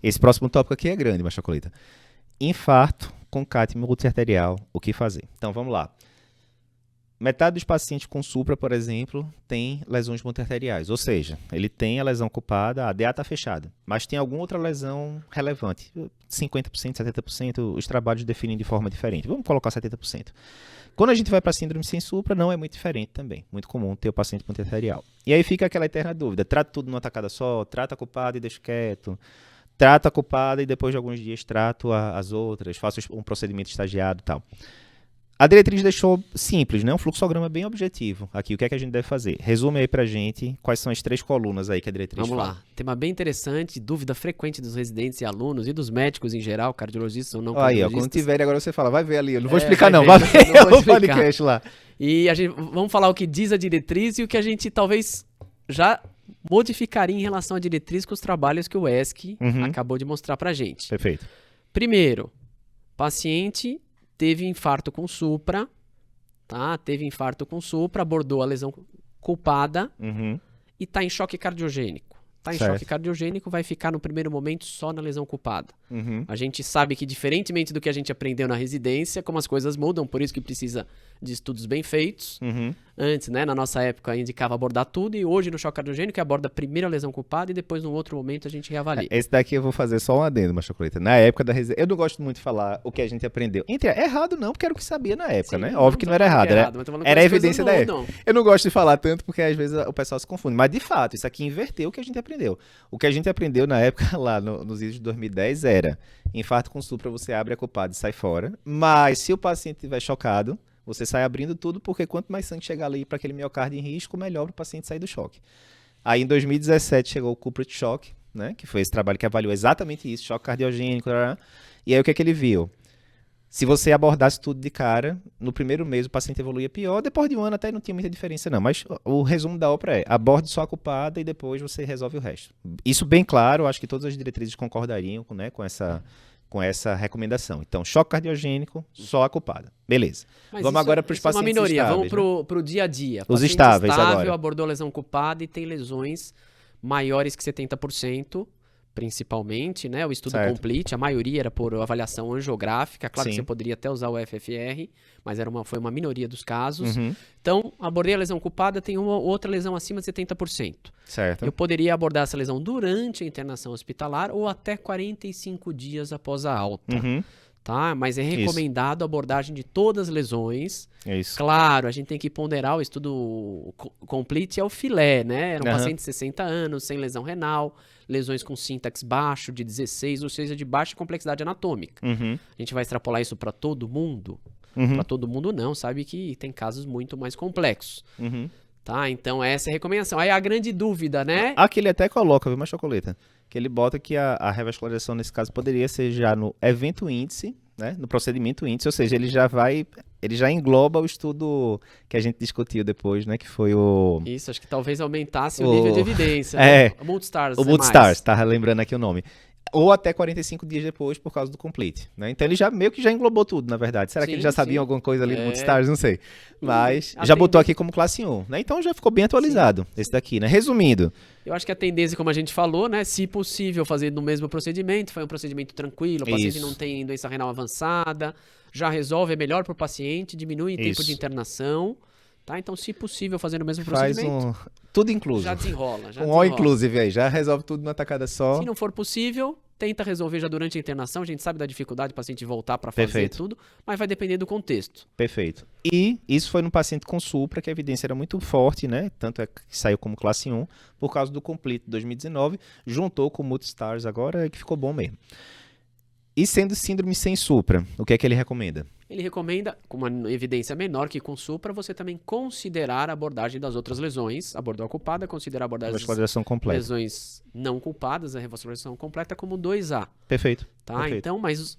Esse próximo tópico aqui é grande, Machacolita. Infarto com CAT multiarterial, o que fazer? Então, vamos lá. Metade dos pacientes com supra, por exemplo, tem lesões multiarteriais, ou seja, ele tem a lesão ocupada, a DA está fechada, mas tem alguma outra lesão relevante, 50%, 70%, os trabalhos definem de forma diferente. Vamos colocar 70%. Quando a gente vai para síndrome sem supra, não é muito diferente também, muito comum ter o paciente multiarterial. E aí fica aquela eterna dúvida, trata tudo numa tacada só, trata a ocupada e deixa quieto, trata a ocupada e depois de alguns dias trato as outras, faço um procedimento estagiado e tal. A diretriz deixou simples, né? Um fluxograma bem objetivo. Aqui, o que é que a gente deve fazer? Resume aí pra gente quais são as 3 colunas aí que a diretriz Vamos fala. lá. Tema bem interessante, dúvida frequente dos residentes e alunos e dos médicos em geral, cardiologistas ou não Aí, ó, cardiologistas. quando tiver, agora você fala, vai ver ali. Eu não vou explicar vai não, vai ver, ver não vou o explicar. podcast lá. E vamos falar o que diz a diretriz e o que a gente talvez já modificaria em relação à diretriz com os trabalhos que o ESC acabou de mostrar pra gente. Perfeito. Primeiro, paciente teve infarto com supra, tá? Teve infarto com supra, abordou a lesão culpada e está em choque cardiogênico. Está em choque cardiogênico, vai ficar no primeiro momento só na lesão culpada. A gente sabe que, diferentemente do que a gente aprendeu na residência, como as coisas mudam, por isso que precisa de estudos bem feitos. Antes, né, na nossa época, indicava abordar tudo, e hoje no choque cardiogênico aborda primeiro a lesão culpada e depois, num outro momento, a gente reavalia. Esse daqui eu vou fazer só um adendo, Machacolita. Na época da residência, eu não gosto muito de falar o que a gente aprendeu. Errado não, porque era o que sabia na época, Sim, né? Óbvio que não era errado, era a evidência da época. Eu não gosto de falar tanto porque às vezes o pessoal se confunde. Mas, de fato, isso aqui inverteu o que a gente aprendeu. O que a gente aprendeu na época, lá nos vídeos de 2010, era infarto com supra, você abre a culpada e sai fora. Mas, se o paciente estiver chocado, você sai abrindo tudo, porque quanto mais sangue chegar ali para aquele miocárdio em risco, melhor para o paciente sair do choque. Aí, em 2017, chegou o Culprit Shock, né? Que foi esse trabalho que avaliou exatamente isso, choque cardiogênico. E aí, o que é que ele viu? Se você abordasse tudo de cara, no primeiro mês o paciente evoluía pior, depois de um ano até não tinha muita diferença não, mas o resumo da ópera é, aborde só a culpada e depois você resolve o resto. Isso bem claro, acho que todas as diretrizes concordariam com essa recomendação. Então, choque cardiogênico, só a culpada. Beleza. Mas vamos agora para os pacientes estáveis. É uma minoria, estáveis, vamos para o dia a dia. Os Paciente estáveis estável, agora. Abordou a lesão culpada e tem lesões maiores que 70%, principalmente, né? O estudo complete, a maioria era por avaliação angiográfica, claro que você poderia até usar o FFR, mas foi uma minoria dos casos. Então, abordei a lesão culpada, tem uma outra lesão acima de 70%. Certo. Eu poderia abordar essa lesão durante a internação hospitalar ou até 45 dias após a alta. Tá? Mas é recomendado a abordagem de todas as lesões. Isso. Claro, a gente tem que ponderar, o estudo complete é o filé, né? Era um paciente de 60 anos, sem lesão renal, lesões com sintaxe baixo, de 16, ou seja, de baixa complexidade anatômica. A gente vai extrapolar isso para todo mundo? Para todo mundo não, sabe que tem casos muito mais complexos. Tá? Então essa é a recomendação. Aí a grande dúvida, né? Aqui ele até coloca, viu, Machacolita? Que ele bota que a revascularização nesse caso poderia ser já no evento índice, né? No procedimento índice, ou seja, ele já engloba o estudo que a gente discutiu depois, né? Que foi o... Isso, acho que talvez aumentasse o nível de evidência. Né? O Multistars. O Multistars, tava lembrando aqui o nome. Ou até 45 dias depois por causa do complete, né? Então ele já meio que já englobou tudo, na verdade. Será que ele já sabia alguma coisa ali no Multistars? Não sei. Mas já botou aqui como classe 1, né? Então já ficou bem atualizado esse daqui, né? Resumindo. Eu acho que a tendência, como a gente falou, né? Se possível, fazer no mesmo procedimento. Foi um procedimento tranquilo, o paciente não tem doença renal avançada, já resolve, é melhor para o paciente, diminui o tempo de internação. Tá? Então, se possível, fazer no mesmo procedimento. Tudo incluso. Já desenrola. All inclusive aí, já resolve tudo numa tacada só. Se não for possível, tenta resolver já durante a internação. A gente sabe da dificuldade do paciente voltar para fazer tudo, mas vai depender do contexto. Perfeito. E isso foi no paciente com supra, que a evidência era muito forte, né? Tanto é que saiu como classe 1, por causa do Complete 2019, juntou com o Multistars agora, que ficou bom mesmo. E sendo síndrome sem supra, o que é que ele recomenda? Ele recomenda, com uma evidência menor que com supra, você também considerar a abordagem das outras lesões. Abordou a culpada, considerar a abordagem das lesões não culpadas, a revascularização completa, como 2A. Perfeito. Tá? Perfeito. Então, mas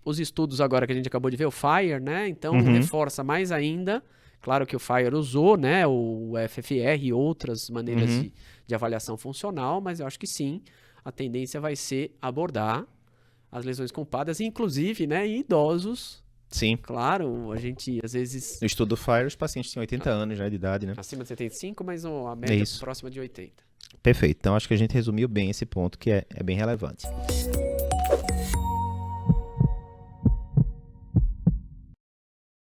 os estudos agora que a gente acabou de ver, o FIRE, né? Então, reforça mais ainda. Claro que o FIRE usou, né? O FFR e outras maneiras de avaliação funcional, mas eu acho que sim, a tendência vai ser abordar as lesões culpadas, inclusive, né, em idosos. Sim. Claro, a gente, às vezes... No estudo FIRE, os pacientes tinham 80 anos já de idade, né? Acima de 75, mas a média próxima de 80. Perfeito. Então, acho que a gente resumiu bem esse ponto, que é bem relevante.